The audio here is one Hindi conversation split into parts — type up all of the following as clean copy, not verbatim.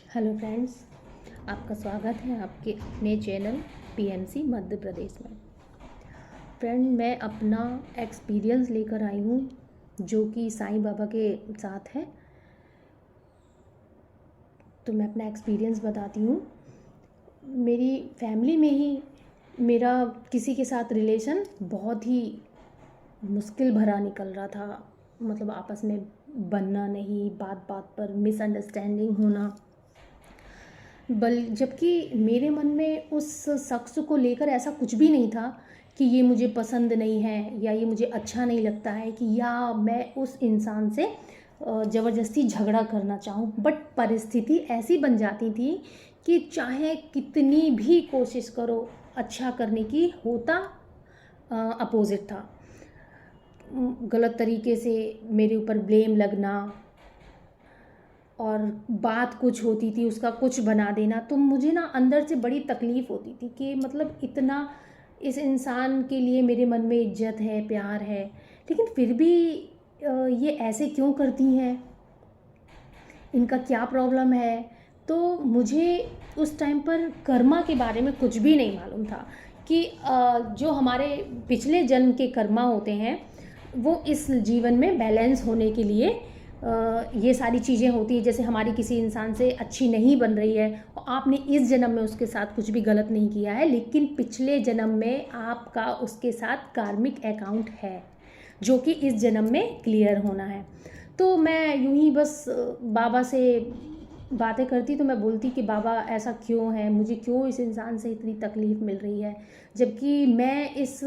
हेलो फ्रेंड्स, आपका स्वागत है आपके अपने चैनल पीएमसी मध्य प्रदेश में। फ्रेंड, मैं अपना एक्सपीरियंस लेकर आई हूँ जो कि साईं बाबा के साथ है। तो मैं अपना एक्सपीरियंस बताती हूँ। मेरी फैमिली में ही मेरा किसी के साथ रिलेशन बहुत ही मुश्किल भरा निकल रहा था। मतलब आपस में बनना नहीं, बात बात पर मिसअंडरस्टैंडिंग होना। जबकि मेरे मन में उस शख्स को लेकर ऐसा कुछ भी नहीं था कि ये मुझे पसंद नहीं है या ये मुझे अच्छा नहीं लगता है कि या मैं उस इंसान से ज़बरदस्ती झगड़ा करना चाहूँ। बट परिस्थिति ऐसी बन जाती थी कि चाहे कितनी भी कोशिश करो अच्छा करने की, होता अपोजिट था। गलत तरीके से मेरे ऊपर ब्लेम लगना और बात कुछ होती थी उसका कुछ बना देना। तो मुझे ना अंदर से बड़ी तकलीफ़ होती थी कि मतलब इतना इस इंसान के लिए मेरे मन में इज्जत है, प्यार है, लेकिन फिर भी ये ऐसे क्यों करती हैं, इनका क्या प्रॉब्लम है। तो मुझे उस टाइम पर कर्मा के बारे में कुछ भी नहीं मालूम था कि जो हमारे पिछले जन्म के कर्मा होते हैं वो इस जीवन में बैलेंस होने के लिए ये सारी चीज़ें होती हैं। जैसे हमारी किसी इंसान से अच्छी नहीं बन रही है और आपने इस जन्म में उसके साथ कुछ भी गलत नहीं किया है, लेकिन पिछले जन्म में आपका उसके साथ कार्मिक अकाउंट है जो कि इस जन्म में क्लियर होना है। तो मैं यूं ही बस बाबा से बातें करती, तो मैं बोलती कि बाबा ऐसा क्यों है, मुझे क्यों इस इंसान से इतनी तकलीफ़ मिल रही है, जबकि मैं इस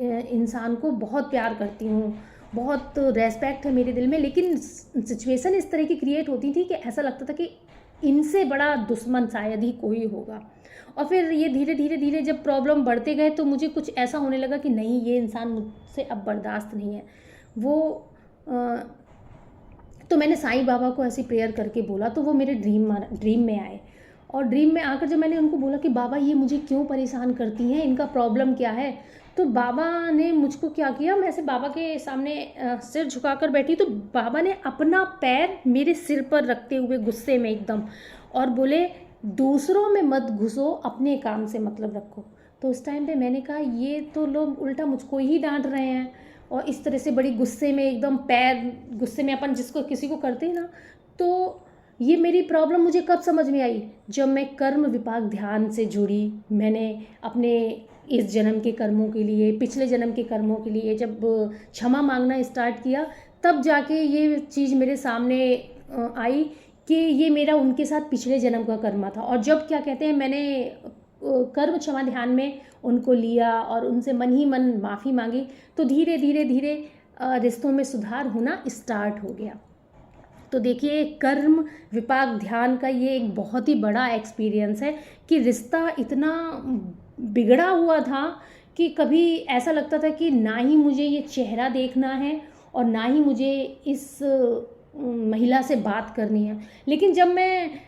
इंसान को बहुत प्यार करती हूँ, बहुत रेस्पेक्ट है मेरे दिल में। लेकिन सिचुएशन इस तरह की क्रिएट होती थी कि ऐसा लगता था कि इनसे बड़ा दुश्मन शायद ही कोई होगा। और फिर ये धीरे धीरे धीरे जब प्रॉब्लम बढ़ते गए तो मुझे कुछ ऐसा होने लगा कि नहीं, ये इंसान मुझसे अब बर्दाश्त नहीं है। वो तो मैंने साईं बाबा को ऐसी प्रेयर करके बोला, तो वो मेरे ड्रीम में आए। और ड्रीम में आकर जब मैंने उनको बोला कि बाबा ये मुझे क्यों परेशान करती हैं, इनका प्रॉब्लम क्या है, तो बाबा ने मुझको क्या किया, मैं ऐसे बाबा के सामने सिर झुकाकर बैठी, तो बाबा ने अपना पैर मेरे सिर पर रखते हुए गुस्से में एकदम और बोले, दूसरों में मत घुसो, अपने काम से मतलब रखो। तो उस टाइम पे मैंने कहा ये तो लोग उल्टा मुझको ही डांट रहे हैं। और इस तरह से बड़ी गुस्से में एकदम पैर, गुस्से में अपन जिसको किसी को करते हैं ना, तो ये मेरी प्रॉब्लम मुझे कब समझ में आई, जब मैं कर्म विपाक ध्यान से जुड़ी। मैंने अपने इस जन्म के कर्मों के लिए, पिछले जन्म के कर्मों के लिए जब क्षमा मांगना स्टार्ट किया, तब जाके ये चीज़ मेरे सामने आई कि ये मेरा उनके साथ पिछले जन्म का कर्मा था। और जब क्या कहते हैं, मैंने कर्म क्षमा ध्यान में उनको लिया और उनसे मन ही मन माफ़ी मांगी, तो धीरे धीरे धीरे रिश्तों में सुधार होना स्टार्ट हो गया। तो देखिए, कर्म विपाक ध्यान का ये एक बहुत ही बड़ा एक्सपीरियंस है कि रिश्ता इतना बिगड़ा हुआ था कि कभी ऐसा लगता था कि ना ही मुझे ये चेहरा देखना है और ना ही मुझे इस महिला से बात करनी है। लेकिन जब मैं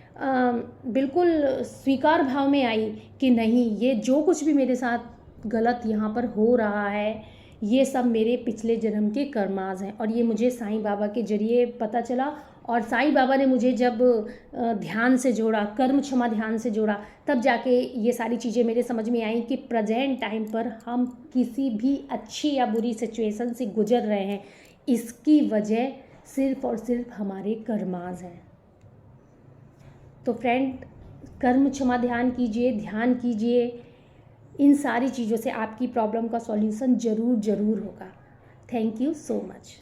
बिल्कुल स्वीकार भाव में आई कि नहीं, ये जो कुछ भी मेरे साथ गलत यहाँ पर हो रहा है ये सब मेरे पिछले जन्म के कर्माज हैं, और ये मुझे साईं बाबा के जरिए पता चला। और साईं बाबा ने मुझे जब ध्यान से जोड़ा, कर्म क्षमा ध्यान से जोड़ा, तब जाके ये सारी चीज़ें मेरे समझ में आई कि प्रेजेंट टाइम पर हम किसी भी अच्छी या बुरी सिचुएशन से गुजर रहे हैं, इसकी वजह सिर्फ और सिर्फ हमारे कर्माज हैं। तो फ्रेंड, कर्म क्षमा ध्यान कीजिए, ध्यान कीजिए, इन सारी चीज़ों से आपकी प्रॉब्लम का सॉल्यूशन ज़रूर ज़रूर होगा। Thank you so much.